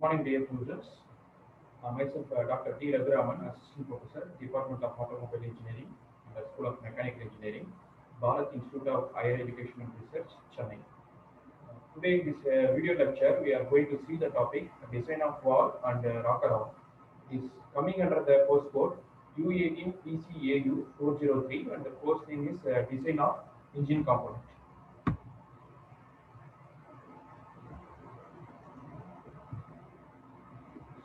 Morning, dear students. Myself, Dr. T. Raghuraman, Assistant Professor, Department of Automobile Engineering, and the School of Mechanical Engineering, Bharat Institute of Higher Education and Research, Chennai. Today, in this video lecture, we are going to see the topic design of wall and rocker arm. It is coming under the course code U18 PCAU 403, and the course name is Design of Engine Component.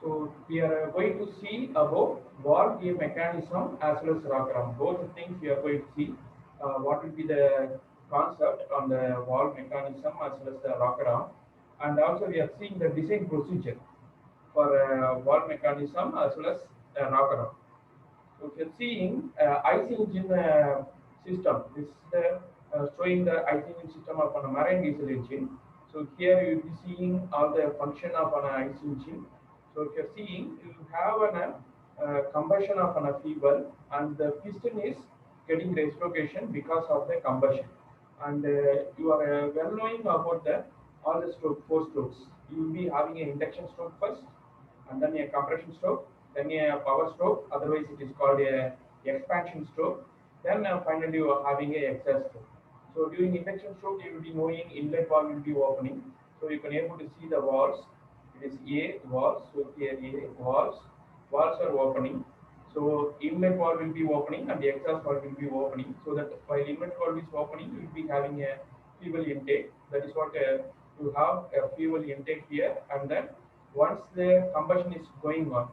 So we are going to see about valve gear mechanism as well as rocker arm. Both the things we are going to see what will be the concept on the valve mechanism as well as the rocker arm, and also we are seeing the design procedure for valve mechanism as well as rocker arm. So if you're seeing IC engine system, this is the showing the IC engine system of a marine diesel engine. So here you will be seeing all the function of an IC engine. So if you're seeing, you have an combustion of an fuel, and the piston is getting reciprocation because of the combustion. And you are well knowing about the all the four strokes. You will be having an induction stroke first, and then a compression stroke, then a power stroke, otherwise it is called a expansion stroke, then finally you are having a exhaust stroke. So during induction stroke, you will be knowing inlet valve will be opening, so you can able to see the valves. It is A valves, so here A valves are opening. So inlet valve will be opening and the exhaust valve will be opening. So that while inlet valve is opening, you will be having a fuel intake. That is what you have a fuel intake here, and then once the combustion is going on,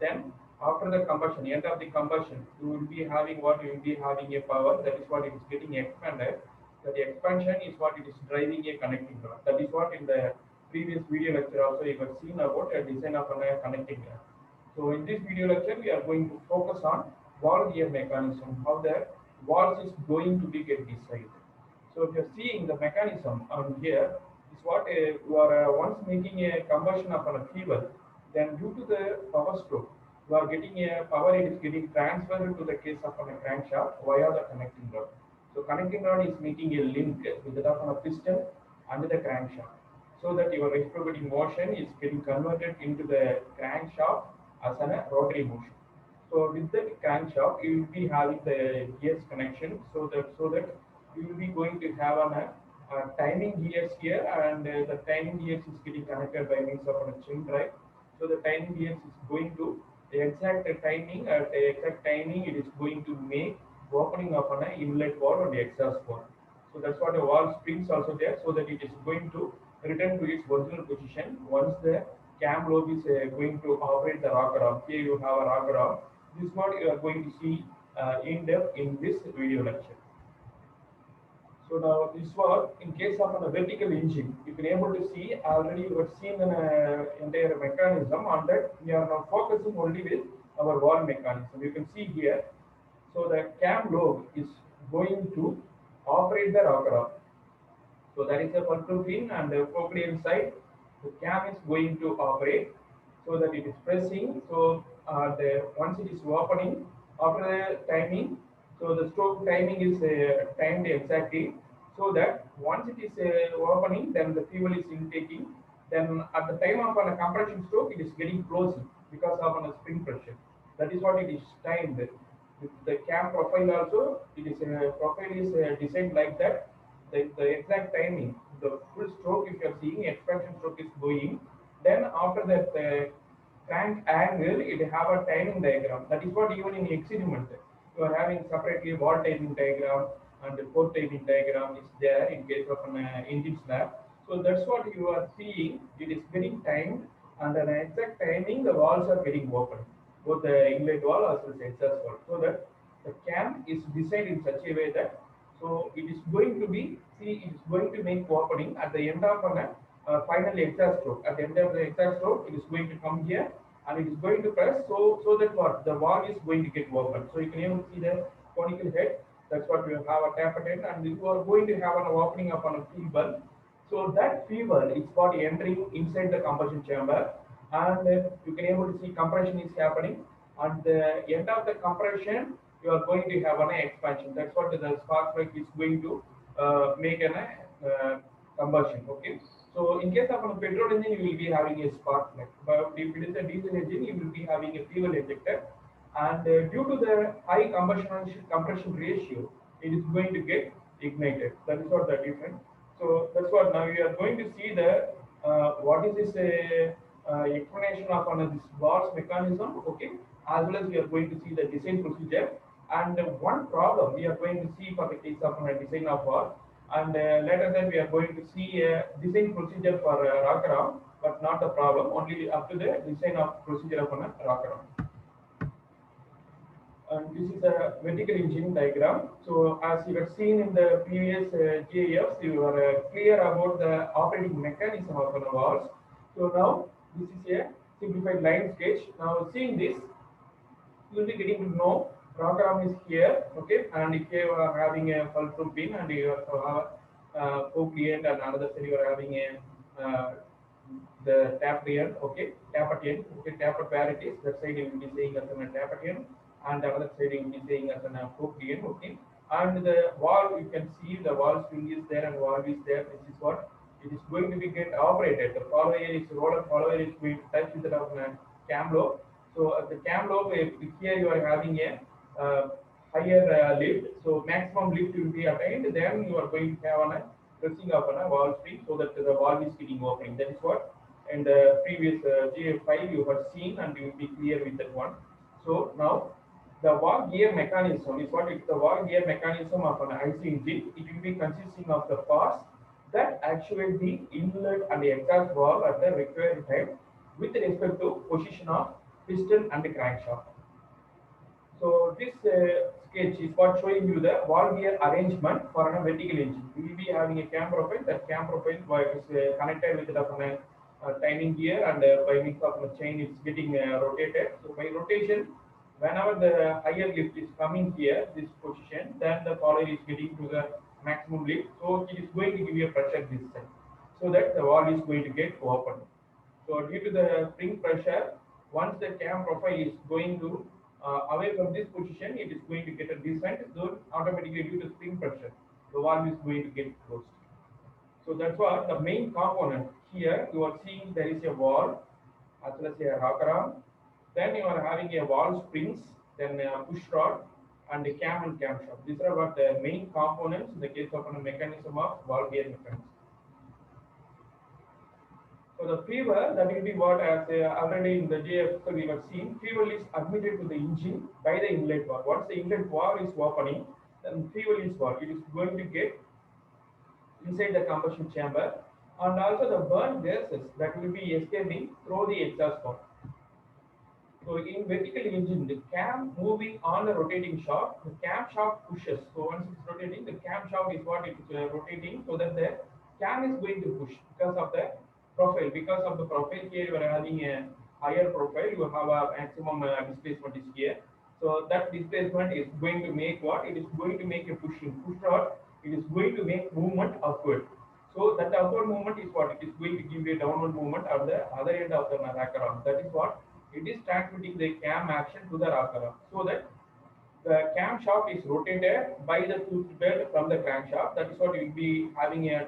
then after the combustion, end of the combustion, you will be having what you will be having a power. That is what it is getting expanded. That the expansion is what it is driving a connecting rod. That is what in the previous video lecture also you have seen about a design of a connecting rod. So in this video lecture, we are going to focus on valve gear mechanism, how the valves is going to be get decided. So if you're seeing the mechanism on here, is what you are once making a combustion of a fuel, then due to the power stroke, you are getting a power, it is getting transferred to the case of a crankshaft via the connecting rod. So connecting rod is making a link with the of a piston and the crankshaft, so that your reciprocating motion is getting converted into the crankshaft as a rotary motion. So with the crankshaft, you will be having the gears connection, so that you will be going to have a timing gears here, and the timing gears is getting connected by means of a chain drive. So the timing gears is going to the exact timing, at the exact timing it is going to make opening of an inlet valve and the exhaust valve. So that's what a valve springs also there, so that it is going to return to its original position once the cam lobe is going to operate the rocker arm. Here you have a rocker arm. This is what you are going to see in depth in this video lecture. So now this was in case of a vertical engine. You can able to see already you have seen an entire mechanism. On that we are now focusing only with our valve mechanism. You can see here. So the cam lobe is going to operate the rocker arm. So that is a purple pin, and the cochlear side, the cam is going to operate, so that it is pressing. So once it is opening after the timing, so the stroke timing is timed exactly, so that once it is opening, then the fuel is intaking. Then at the time of a compression stroke, it is getting closing because of a spring pressure. That is what it is timed. With the cam profile also, it is profile is designed like that. The exact timing, the full stroke, if you are seeing expansion stroke is going, then after that crank angle, it have a timing diagram. That is what even in experiment you are having separately wall timing diagram and the port timing diagram is there in case of an engine slab. So that's what you are seeing. It is getting timed, and an exact timing the walls are getting open, both the inlet wall as well as exhaust wall, so that the cam is designed in such a way that so it is going to be, see, it is going to make opening at the end of an final exhaust stroke. At the end of the exhaust stroke, it is going to come here and it is going to press, so that what the valve is going to get open. So you can even see the conical head. That's what we have a tapered head, and you are going to have an opening upon a fuel. So that fuel is what entering inside the combustion chamber, and you can able to see compression is happening. At the end of the compression, you are going to have an expansion. That's what the spark plug is going to make an combustion. Okay. So in case of a petrol engine, you will be having a spark plug. But if it is a diesel engine, you will be having a fuel injector. And due to the high combustion compression ratio, it is going to get ignited. That is what the difference. So that's what now you are going to see the what is this explanation of this valve mechanism. Okay, as well as we are going to see the design procedure. And one problem we are going to see for the case of a design of valve, and later then we are going to see a design procedure for Rakaram, but not the problem, only up to the design of procedure of a Rakaram. And this is a vertical engine diagram. So as you have seen in the previous GIFs, you are clear about the operating mechanism of the valves. So now this is a simplified line sketch. Now seeing this, you will be getting to know rocker arm is here, okay, and if you are having a fulcrum pin and you have cochlear and another side you are having a the tapped end, okay, tapped end, okay, tapped where it is, that side you will be saying as a tapped end, and another side you will be saying as a cochlear, okay, and the valve you can see the valve spring is there and valve is there. This is what it is going to be get operated. The follower is roller follower is going to touch with the cam lobe. So at the cam lobe, here you are having a higher lift. So maximum lift will be attained. Then you are going to have a pressing of a valve spring so that the valve is getting open. That is what in the previous GF5 you have seen, and you will be clear with that one. So now the valve gear mechanism is what is the valve gear mechanism of an IC engine. It will be consisting of the parts that actuate the inlet and the exhaust valve at the required time with respect to position of piston and the crankshaft. So this sketch is what showing you the valve gear arrangement for a vertical engine. We will be having a cam profile. That cam profile is connected with the timing gear, and by means of the chain it's getting rotated. So by rotation, whenever the higher lift is coming here, this position, then the follower is getting to the maximum lift. So it is going to give you a pressure this side, so that the valve is going to get open. So due to the spring pressure, once the cam profile is going to away from this position, it is going to get a descent. So automatically due to spring pressure, the valve is going to get closed. So that's what the main component here. You are seeing there is a valve as well as a rocker arm. Then you are having a valve springs, then a push rod, and a cam and camshaft. These are what the main components in the case of a mechanism of valve gear mechanism. So the fuel, that will be what as already in the JF we have seen, fuel is admitted to the engine by the inlet valve. Once the inlet valve is opening, then fuel is what? It is going to get inside the combustion chamber, and also the burnt gases that will be escaping through the exhaust valve. So in vertical engine, the cam moving on the rotating shaft, the camshaft pushes. So once it's rotating, the camshaft is what it is rotating, so that the cam is going to push because of the profile. Because of the profile here, you are having a higher profile, you have a maximum displacement is here. So that displacement is going to make what? It is going to make a pushing push rod. It is going to make movement upward. So that upward movement is what? It is going to give you a downward movement at the other end of the rocker arm. That is what? It is transmitting the cam action to the rocker arm, so that the camshaft is rotated by the tooth belt from the crankshaft. That is what you will be having a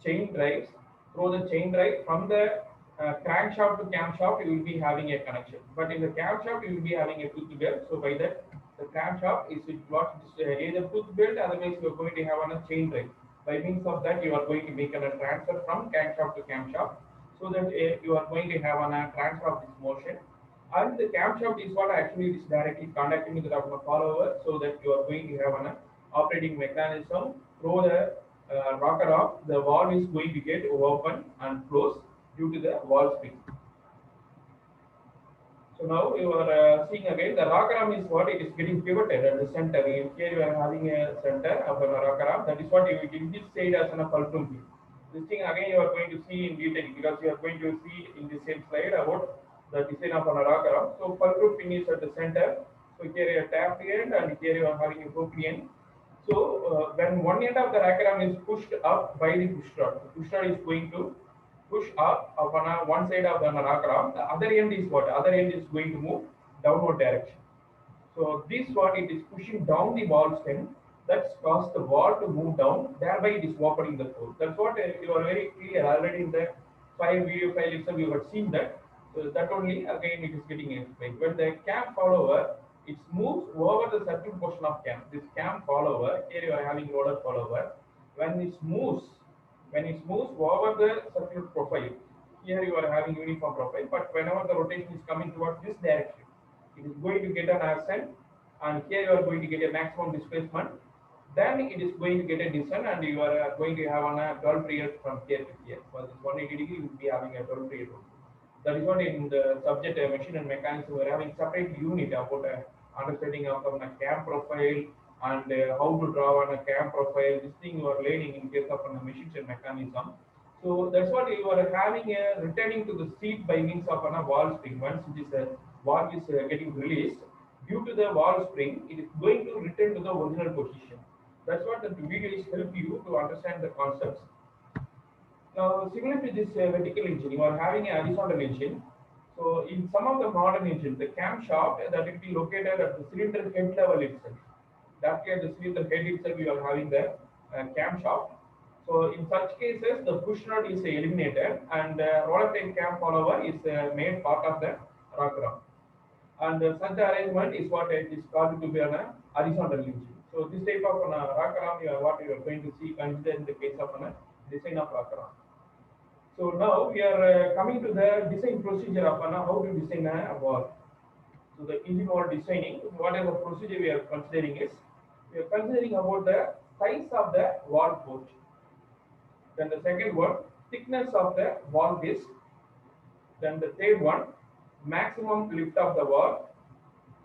chain drives. Through the chain drive from the crankshaft to camshaft, you will be having a connection. But in the camshaft, you will be having a tooth belt. So by that, the crankshaft is what either tooth belt, otherwise you are going to have on a chain drive. By means of that, you are going to make a transfer from crankshaft to camshaft, so that you are going to have a transfer of this motion. And the camshaft is what actually is directly conducting with the follower, so that you are going to have an operating mechanism through the rocker arm. The valve is going to get open and close due to the valve spring. So now you are seeing again the rocker arm is what it is getting pivoted at the center. Here you are having a center of a rocker arm. That is what you will this side as a fulcrum pin. This thing again you are going to see in detail, because you are going to see in the same slide about the design of a rocker arm. So fulcrum pin is at the center. So here you have tap end, and here you are having a hook end. So when one end of the rocker arm is pushed up by the push rod, the push rod is going to push up on one side of the rocker arm. The other end is what? Other end is going to move downward direction. So this what it is pushing down the valve stem That's caused the wall to move down, thereby it is opening the port. That's what you are very clear already in the video file itself. You have seen that. So that only again it is getting explained. When the cam follower, it moves over the circuit portion of cam. This cam follower, here you are having roller follower. When it moves, over the circuit profile, here you are having uniform profile. But whenever the rotation is coming towards this direction, it is going to get an ascent, and here you are going to get a maximum displacement. Then it is going to get a descent, and you are going to have a 12 period from here to here. For this 180 degree, you will be having a 12 period. That is what in the subject machine and mechanics we are having separate unit about understanding of a cam profile and how to draw on a cam profile. This thing you are learning in case of machines and mechanism. So that's what you are having returning to the seat by means of a wall spring. Once this wall is getting released, due to the wall spring, it is going to return to the original position. That's what the video is help you to understand the concepts. Now, similar to this vertical engine, you are having a horizontal engine. So, in some of the modern engines, the camshaft that will be located at the cylinder head level itself. Directly at the cylinder head itself, you are having the camshaft. So, in such cases, the push rod is eliminated, and roller type cam follower is made part of the rocker arm. And such arrangement is what is called to be an horizontal engine. So, this type of rocker arm, what you are going to see consider in the case of a design of rocker arm. So now we are coming to the design procedure of how to design a wall. So the engine wall designing, whatever procedure we are considering is, we are considering about the size of the wall port. Then the second one, thickness of the wall base. Then the third one, maximum lift of the wall.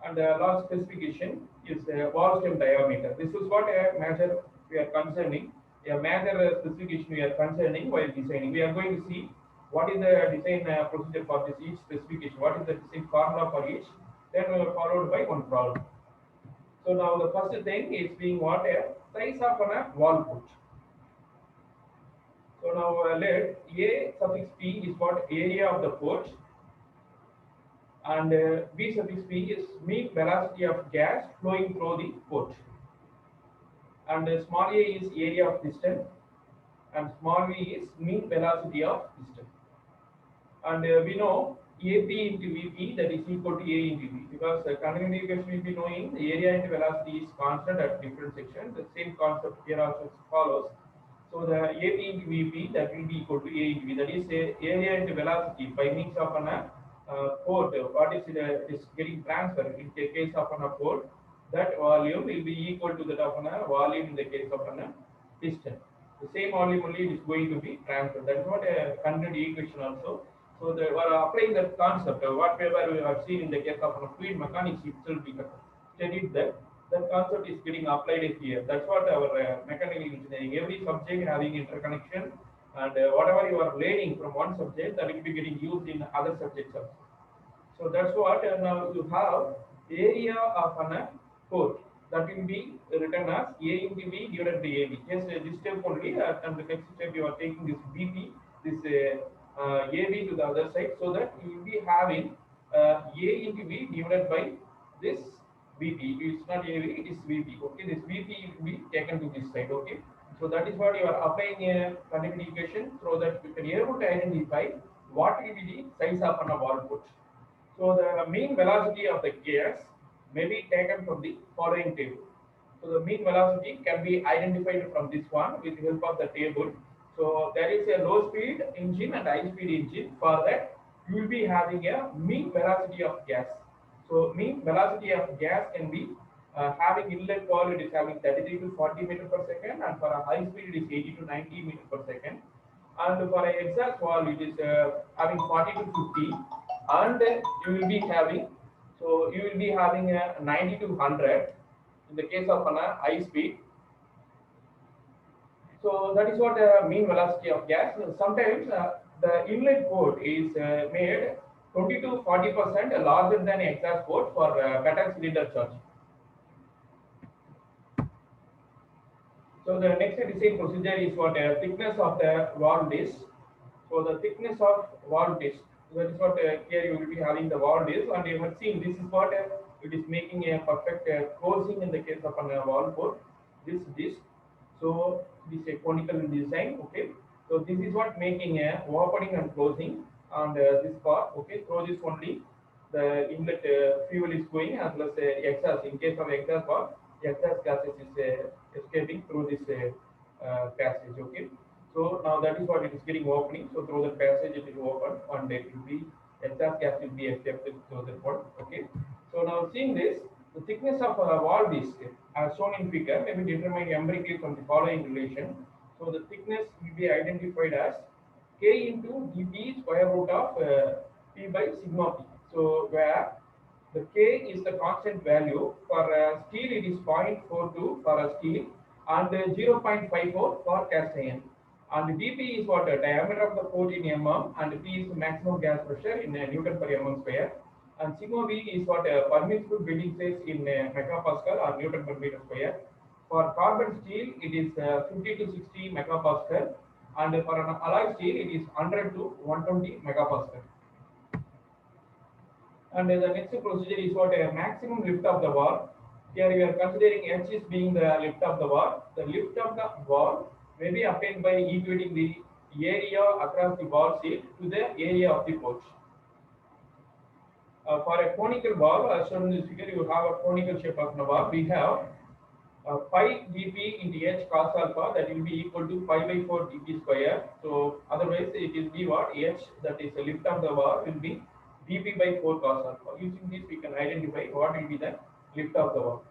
And the last specification is wall stem diameter. This is what a measure we are concerning. A major specification we are concerning while designing. We are going to see what is the design procedure for this each specification, what is the design formula for each, then we are followed by one problem. So now the first thing is being what a size of a wall port. So now let A suffix P is what area of the port, and B suffix P is mean velocity of gas flowing through the port, and small a is area of piston, and small v is mean velocity of piston. And we know AP into Vp, that is equal to A into V, because continuity equation we will be knowing the area into velocity is constant at different sections. The same concept here also follows. So the AP into Vp, that will be equal to A into V, that is area into velocity by means of an port. What is it is getting transferred in the case of an port, that volume will be equal to that of a volume in the case of a piston. The same volume only is going to be transferred. That is what a continuity equation also. So we are applying that concept. Whatever we have seen in the case of fluid mechanics itself, we studied that. That concept is getting applied here. That's what our mechanical engineering. Every subject having interconnection, and whatever you are learning from one subject, that will be getting used in other subjects also. So that's what now you have area of an port, that will be written as A into V divided by AB. Yes, this step only, and the next step you are taking this BP, this AB to the other side, so that you will be having A into V divided by this VP. It's not AV, it is VP. Okay, this VP will be taken to this side. Okay, so that is what you are applying a continuity equation, so that you can be able to identify what will be the size of a wall port. So the mean velocity of the gas may be taken from the following table. So the mean velocity can be identified from this one with the help of the table. So there is a low speed engine and high speed engine. For that, you will be having a mean velocity of gas. So mean velocity of gas can be having inlet wall, it is having 33 to 40 meter per second, and for a high speed it is 80 to 90 meter per second. And for an exhaust wall, it is having 40 to 50, and you will be having, so you will be having a 90 to 100 in the case of a high speed. So that is what the mean velocity of gas. Sometimes the inlet port is made 20 to 40% larger than exhaust port for better cylinder charge. So the next design procedure is what thickness of the wall disc. So the thickness of wall disc, that is what here you will be having the wall disc, and you have seen this is what it is making a perfect closing in the case of a wall port. this disc. So this is a conical design. Okay. So this is what making a opening and closing on this part. Okay. Through this only the inlet fuel is going as well as exhaust. In case of exhaust part, exhaust gases is escaping through this passage. Okay. So now that is what it is getting opening. So through the passage it is open and it will be exhaust gas will be accepted through that one. Okay. So now seeing this, the thickness of a wall disc as shown in figure may be determined empirically from the following relation. So the thickness will be identified as K into dP square root of P by sigma P. So where the K is the constant value for steel it is 0.42 for a steel and 0.54 for cast iron. And dP is what diameter of the port in mm and P is maximum gas pressure in Newton per mm square. And sigma V is what permissible bending stress in megapascal or Newton per meter square. For carbon steel, it is 50 to 60 megapascal, and for an alloy steel, it is 100 to 120 megapascal. And the next procedure is what a maximum lift of the wall. Here we are considering H is being the lift of the wall. The lift of the wall may be obtained by equating the area across the wall sheet to the area of the porch. For a conical wall, as shown in this figure, you have a conical shape of the wall. We have pi dp into h cos alpha, that will be equal to pi by 4 dp square. So otherwise it will be what h, that is the lift of the wall, will be dp by 4 cos alpha. Using this we can identify what will be the lift of the wall.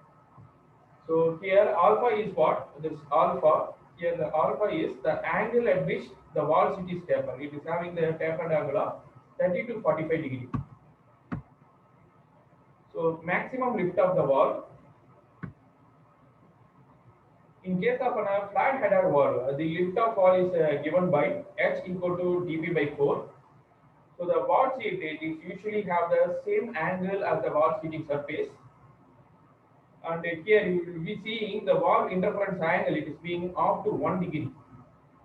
So here alpha is what? This alpha, here the alpha is the angle at which the wall sheet is tapered. It is having the tapered angle of 30 to 45 degree. So maximum lift of the wall. In case of a flat headed wall, the lift of wall is given by h equal to dp by 4. So the wall sheet it is usually have the same angle as the wall sheeting surface. And here you will be seeing the wall interference angle, it is being off to 1 degree.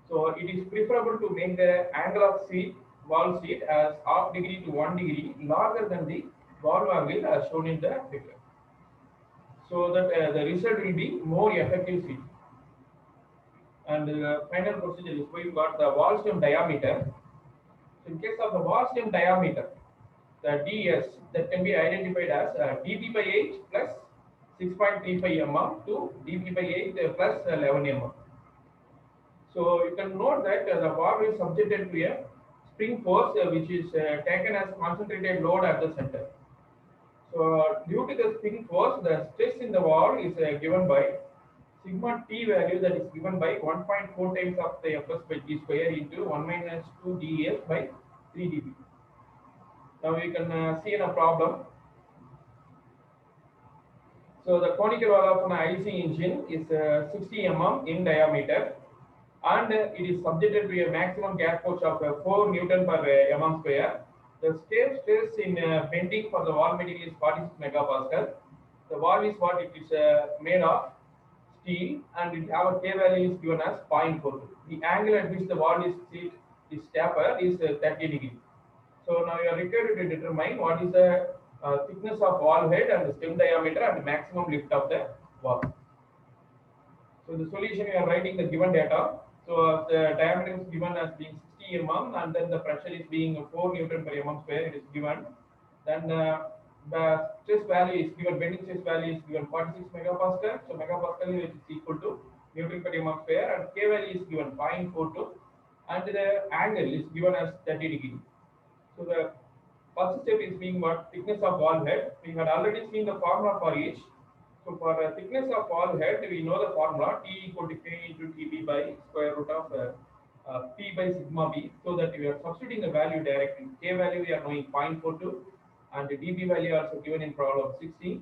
So it is preferable to make the angle of wall sheet as half degree to 1 degree larger than the wall angle as shown in the figure. So that the result will be more effective sheet. And the final procedure is we got the wall stem diameter. So in case of the wall stem diameter, the ds that can be identified as dp by 8 plus 6.35 mm to dp by 8 plus 11 mm. So you can note that the wall is subjected to a spring force which is taken as concentrated load at the center. So due to the spring force, the stress in the wall is given by sigma t value, that is given by 1.4 times of the fs by g square into 1 minus 2 ds by 3 dB. Now we can see in a problem. So the conical wall of an IC engine is 60 mm in diameter, and it is subjected to a maximum gas force of 4 Newton per mm square. The stress in bending for the wall material is 46 megapascal. The wall is what it is made of steel, and it have a K value is given as 0.42. The angle at which the wall is tapered is 30 degree. So now you are required to determine what is the thickness of wall head and the stem diameter and maximum lift of the wall. So the solution, you are writing the given data. So the diameter is given as being 60 mm, and then the pressure is being 4 Newton per mm square. It is given. Then the stress value is given. Bending stress value is given 46 megapascal. So megapascal is equal to Newton per mm square, and K value is given 0.42, and the angle is given as 30 degree. So the first step is being what? Thickness of wall head. We had already seen the formula for each. So for thickness of wall head, we know the formula T equal to K into TB by square root of P by sigma B. So that we are substituting the value directly. K value we are knowing 0.42, and the dB value also given in problem 60.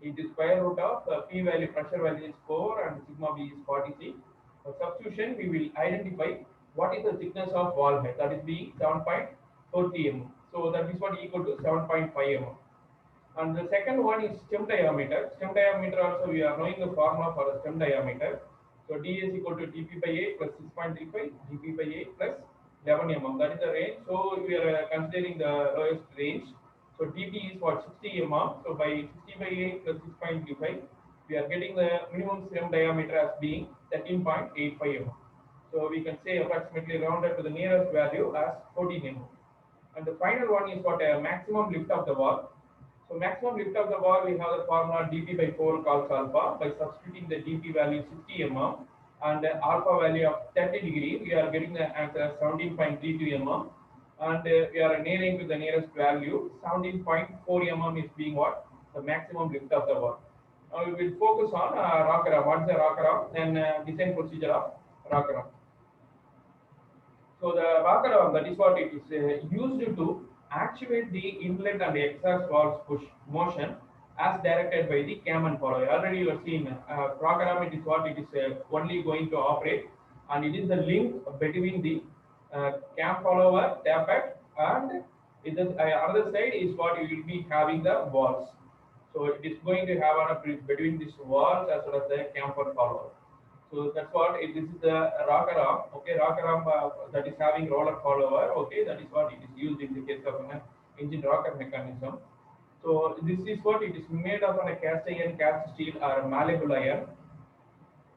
It is square root of P value, pressure value is 4, and sigma B is 46. For substitution, we will identify what is the thickness of wall head, that is being 7.40 mm. So that is what equal to 7.5 mm. And the second one is stem diameter. Stem diameter also we are knowing the formula for the stem diameter. So d is equal to dp by 8 plus 6.35 dp by 8 plus 11 mm. That is the range. So we are considering the lowest range. So dp is what 60 mm. So by 60 by 8 plus 6.35, We are getting the minimum stem diameter as being 13.85 mm. So we can say approximately rounded to the nearest value as 14 mm. And the final one is what a maximum lift of the wall. So maximum lift of the wall, we have the formula dp by 4 cos alpha. By substituting the dp value 60 mm and the alpha value of 30 degree, we are getting the answer 17.32 mm. And we are nearing to the nearest value. 17.4 mm is being what? The maximum lift of the wall. Now we will focus on rock ram. What is the rock ram? Then design procedure of rock ram. So the rocker arm, that is what it is used to actuate the inlet and exhaust valves push motion as directed by the cam and follower. Already you have seen rocker arm, it is what it is only going to operate, and it is the link between the cam follower, tappet, and it is, another side is what you will be having the valves. So it is going to have a between these valves as well as the camper follower. So that's what this is the rocker arm. Okay, rocker arm that is having roller follower. Okay, that is what it is used in the case of an engine rocker mechanism. So this is what it is made of on a cast iron, cast steel, or malleable iron.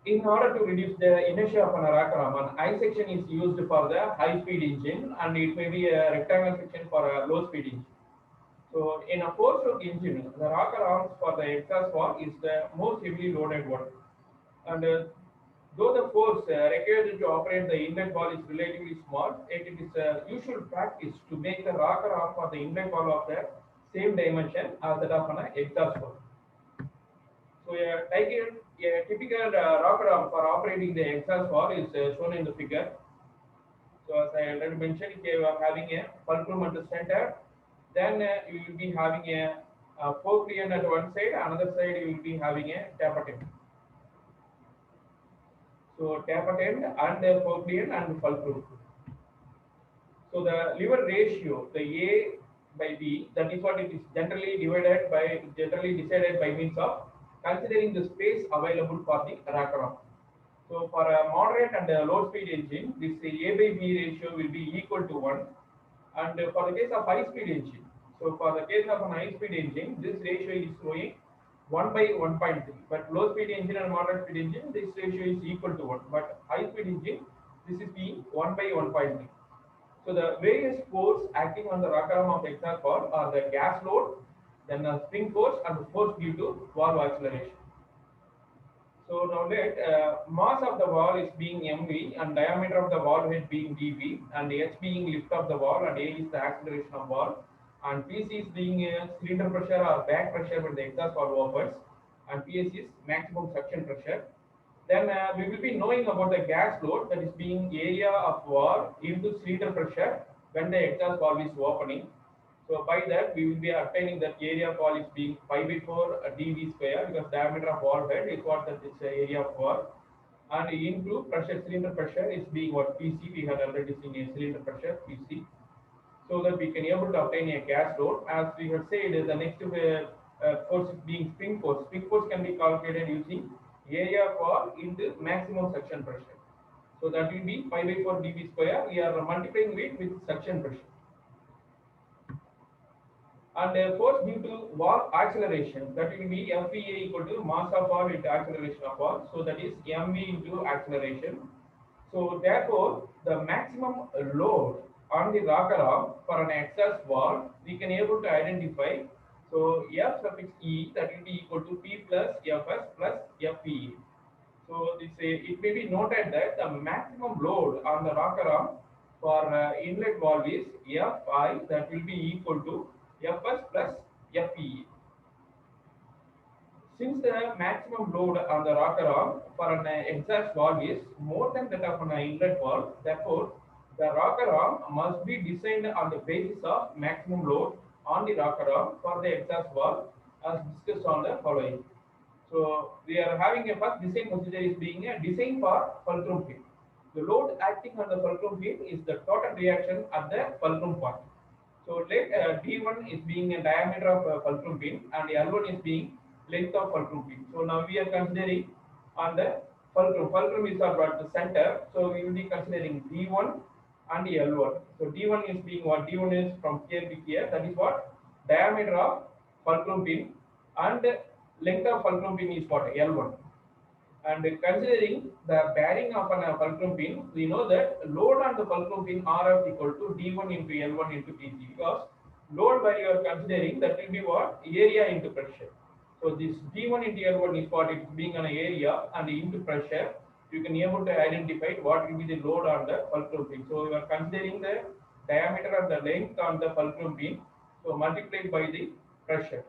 In order to reduce the inertia of an rocker arm, an I section is used for the high-speed engine, and it may be a rectangle section for a low-speed engine. So in a four-stroke engine, the rocker arms for the exhaust valve is the most heavily loaded one. And though the force required to operate the inlet valve is relatively small, it is usual practice to make the rocker arm for the inlet valve of the same dimension as that of an exhaust valve. So a typical rocker arm for operating the exhaust valve is shown in the figure. So as I already mentioned, if you are having a fulcrum at the center, then you will be having a fork end at one side, another side you will be having a tappet end. So tappet end and fork end and fulcrum. So the lever ratio, the A by B, that is what it is generally decided by means of considering the space available for the rocker arm. So for a moderate and a low speed engine, this A by B ratio will be equal to 1. And for the case of high speed engine, so for the case of an high speed engine, this ratio is showing 1 by 1.3. But low speed engine and moderate speed engine, this ratio is equal to 1. But high speed engine, this is being 1 by 1.3. So the various forces acting on the rocker arm of the exhaust valve are the gas load, then the spring force, and the force due to valve acceleration. So now let mass of the valve is being mv and diameter of the valve head being dv, and h being lift of the valve, and a is the acceleration of valve, and pc is being cylinder pressure or back pressure when the exhaust valve opens, and ps is maximum suction pressure. Then we will be knowing about the gas load, that is being area of valve into cylinder pressure when the exhaust valve is opening. So by that we will be obtaining that area of valve is being pi by 4 dv square, because diameter of valve head is what that is area of valve, and into pressure, cylinder pressure is being what pc. We have already seen a cylinder pressure pc, so that we can able to obtain a gas load. As we have said, the next force being spring force. Spring force can be calculated using area of valve into maximum suction pressure. So that will be pi by 4 dv square. We are multiplying it with suction pressure. And force due to valve acceleration, that will be FVA equal to mass of valve into acceleration of valve. So that is mv into acceleration. So therefore, the maximum load on the rocker arm for an exhaust valve, we can able to identify. So F suffix E, that will be equal to P plus Fs plus Fe. So this it may be noted that the maximum load on the rocker arm for inlet valve is Fi, that will be equal to Fs plus Fe. Since the maximum load on the rocker arm for an exhaust valve is more than that of an inlet valve, therefore the rocker arm must be designed on the basis of maximum load on the rocker arm for the exhaust valve, as discussed on the following. So we are having a first design procedure is being a design for fulcrum pin. The load acting on the fulcrum pin is the total reaction at the fulcrum point. So let D1 is being a diameter of fulcrum pin, and L1 is being length of fulcrum pin. So now we are considering on the fulcrum. Fulcrum is at the center, so we will be considering D1 and L1. So D1 is being what? D1 is from here to here. That is what? Diameter of fulcrum pin, and length of fulcrum pin is what? L1. And considering the bearing of a fulcrum pin, we know that load on the fulcrum pin RF equal to D1 into L1 into T3, because load where you are considering, that will be what? Area into pressure. So this D1 into L1 is what? It's being an area and into pressure. You can able to identify what will be the load on the fulcrum pin. So you are considering the diameter and the length on the fulcrum pin. So multiplied by the pressure.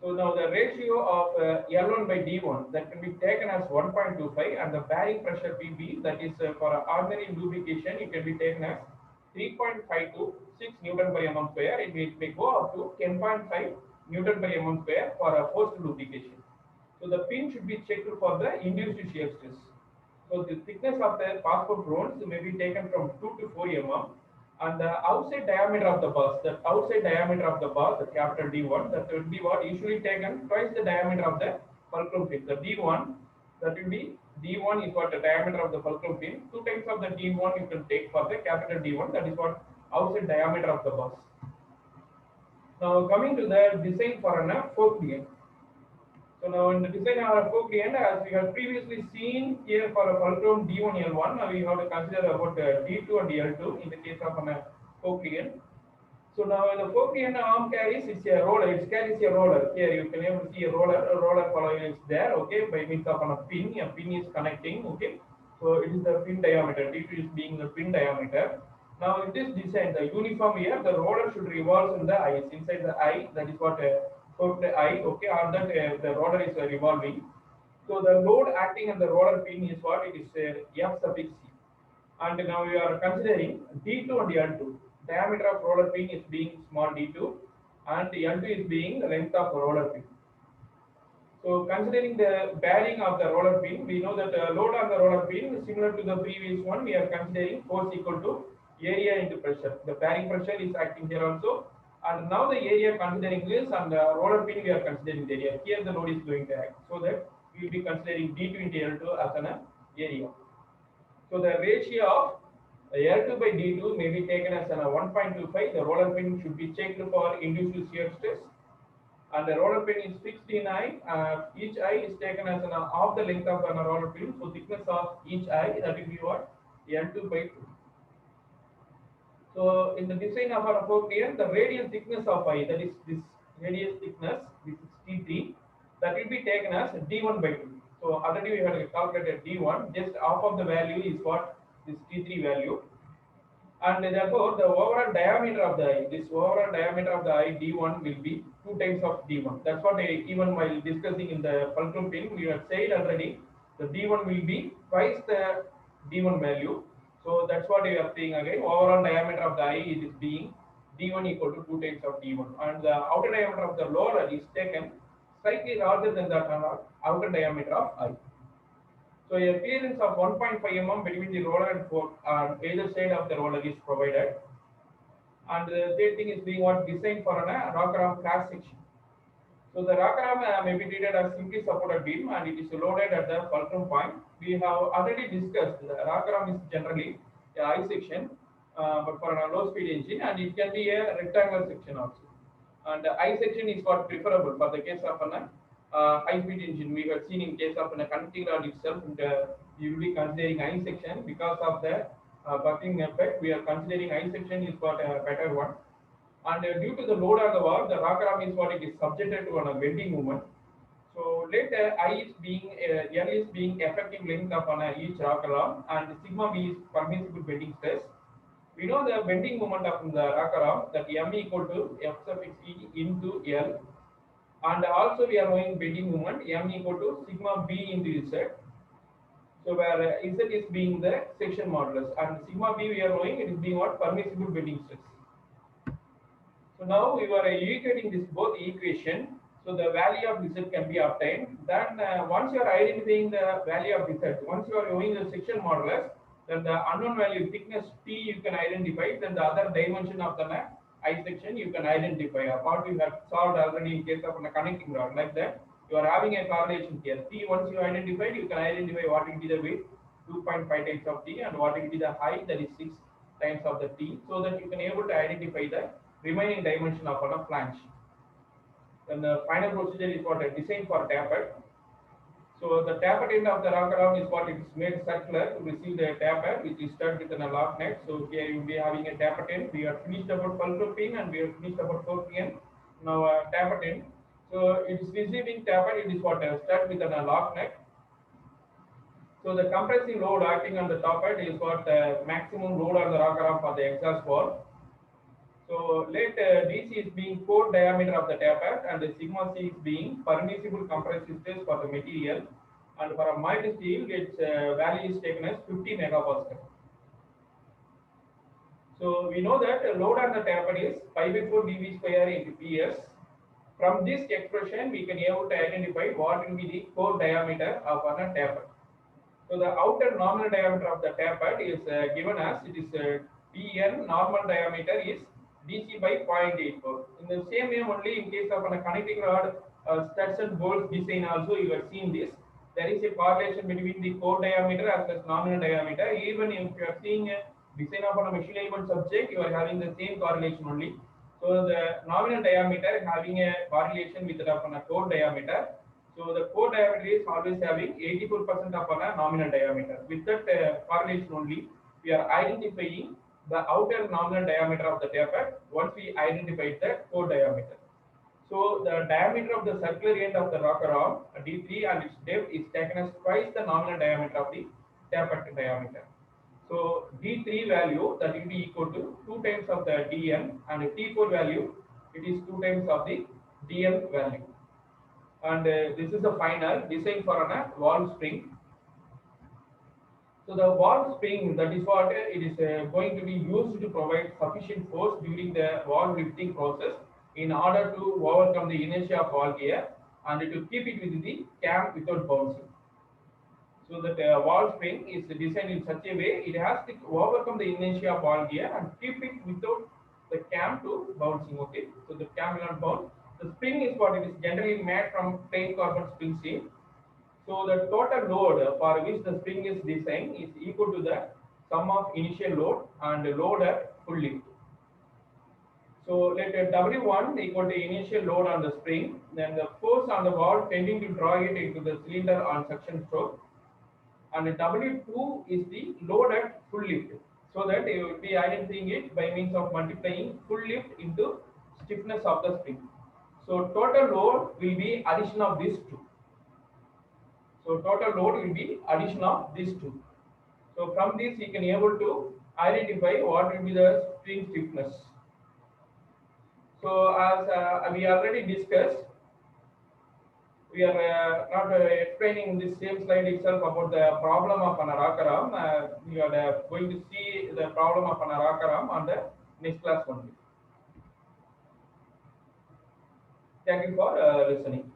So now the ratio of L1 by D1, that can be taken as 1.25, and the bearing pressure PB, that is for ordinary lubrication, it can be taken as 3.5 to 6 Newton per mm square. It may go up to 10.5 Newton per mm square for a forced lubrication. So the pin should be checked for the induced shear stress. So the thickness of the passport rods may be taken from 2 to 4 mm, and the outside diameter of the bus, the capital D1, that will be what usually taken twice the diameter of the fulcrum pin. The D1, that will be D1 is what the diameter of the fulcrum pin. 2 times of the D1 you can take for the capital D1, that is what outside diameter of the bus. Now coming to the design for an fork DN. So now in the design of our fork DN, as we have previously seen here for a fulcrum D1 L1, now we have to consider about D2 and L2 in the case of a fork DN. So now in the fork DN arm carries, it's a roller, it carries a roller. Here you can able to see a roller following is there, okay, by means of a pin is connecting, okay. So it is the pin diameter, D2 is being the pin diameter. Now in this design, the uniform here, the roller should revolve in the eyes, inside the eye, that is what forked eye, okay, on that the roller is revolving. So the load acting on the roller pin is what? It is F suffix C. And now we are considering D2 and L2. Diameter of roller pin is being small d2, and L2 is being the length of roller pin. So considering the bearing of the roller pin, we know that load on the roller pin is similar to the previous one. We are considering force equal to area into pressure. The bearing pressure is acting here also. And now the area considering this, and the roller pin we are considering the area. Here the load is going to act. So that we will be considering D2 into L2 as an area. So the ratio of L2 by D2 may be taken as 1.25. The roller pin should be checked for induced shear stress, and the roller pin is fixed in eye. Each eye is taken as half the length of a roller pin. So thickness of each eye, that will be what? L2 by 2. So in the design of our appropriate, the radial thickness of eye, that is this radius thickness, this is T3, that will be taken as D1 by 2. So already we have calculated D1, just half of the value is what? This T3 value. And therefore, the overall diameter of the eye, this overall diameter of the eye D1 will be 2 times of D1. That's what even while discussing in the fulcrum pin, we have said already, the D1 will be twice the D1 value. So that's what we are saying again. Overall diameter of the eye is being D1 equal to 2 times of D1. And the outer diameter of the roller is taken slightly larger than the outer diameter of eye. So a clearance of 1.5 mm between the roller and fork on either side of the roller is provided. And the third thing is being what designed for a rocker arm cross section. So the rocker arm may be treated as simply supported beam, and it is loaded at the fulcrum point. We have already discussed the rocker arm is generally a I section, but for a low speed engine, and it can be a rectangular section also. And the I section is what preferable for the case of a high-speed engine. We have seen in case of a connecting rod itself, you will be considering I section because of the buckling effect. We are considering I section is what a better one. And due to the load on the wall, the rocker arm is what it is subjected to a bending moment. So let I is being L is being effective length of each rocker arm, and sigma B is permissible bending stress. We know the bending moment of the rocker arm, that M equal to F suffix E into L. And also we are knowing bending moment, M equal to sigma B into Z. So where Z is being the section modulus, and sigma B we are knowing it is being what? Permissible bending stress. So now we are equating this both equation. So the value of Z can be obtained. Then once you are identifying the value of Z, once you are knowing the section modulus, then the unknown value thickness T you can identify. Then the other dimension of the I section you can identify. What we have solved already in case of a connecting rod, like that. You are having a correlation here. T once you identified, you can identify what will be the weight, 2.5 times of T, and what will be the height, that is 6 times of the T, so that you can able to identify the remaining dimension of a flange. Then the final procedure is what a design for tappet. So the tappet end of the rocker arm is what it is made circular to receive the tappet, which is stuck within a lock neck. So here you will be having a tappet end. We are finished about pulsar pin and we are finished about torque pin. Now tappet end. So it is receiving tappet. It is what stuck within a lock neck. So the compressive load acting on the tappet is what maximum load on the rocker arm for the exhaust valve. So let DC is being core diameter of the tappet and the sigma C is being permissible compressive stress for the material, and for a mild steel its value is taken as 50 megapascal. So we know that load on the tappet is pi by 4 dV square into PS. From this expression we can able to identify what will be the core diameter of a tappet. So the outer nominal diameter of the tappet is given as it is dn, normal diameter is dc by 0.84. In the same way only in case of a connecting rod studs and bolts design also you have seen this. There is a correlation between the core diameter as well as nominal diameter. Even if you are seeing a design of a machine able subject, you are having the same correlation only. So the nominal diameter having a correlation with the core diameter. So the core diameter is always having 84% of a nominal diameter. With that correlation only, we are identifying the outer nominal diameter of the tappet once we identify the core diameter. So the diameter of the circular end of the rocker arm D3 and its depth is taken as twice the nominal diameter of the tappet diameter. So D3 value that will be equal to 2 times of the Dn, and T4 value it is 2 times of the Dn value. And this is the final design for a valve spring. So the valve spring, that is what it is going to be used to provide sufficient force during the valve lifting process in order to overcome the inertia of valve gear and to keep it within the cam without bouncing. So that valve spring is designed in such a way it has to overcome the inertia of valve gear and keep it without the cam to bouncing. Okay, so the cam will not bounce. The spring is what it is generally made from plain carbon spring steel. So the total load for which the spring is designed is equal to the sum of initial load and load at full lift. So let W1 equal to initial load on the spring, then the force on the valve tending to draw it into the cylinder on suction stroke, and W2 is the load at full lift. So that you will be identifying it by means of multiplying full lift into stiffness of the spring. So total load will be addition of these two. So total load will be addition of these two. So from this you can able to identify what will be the spring stiffness. So as we already discussed, we are not explaining this same slide itself about the problem of an rocker arm. We are going to see the problem of an rocker arm on the next class only. Thank you for listening.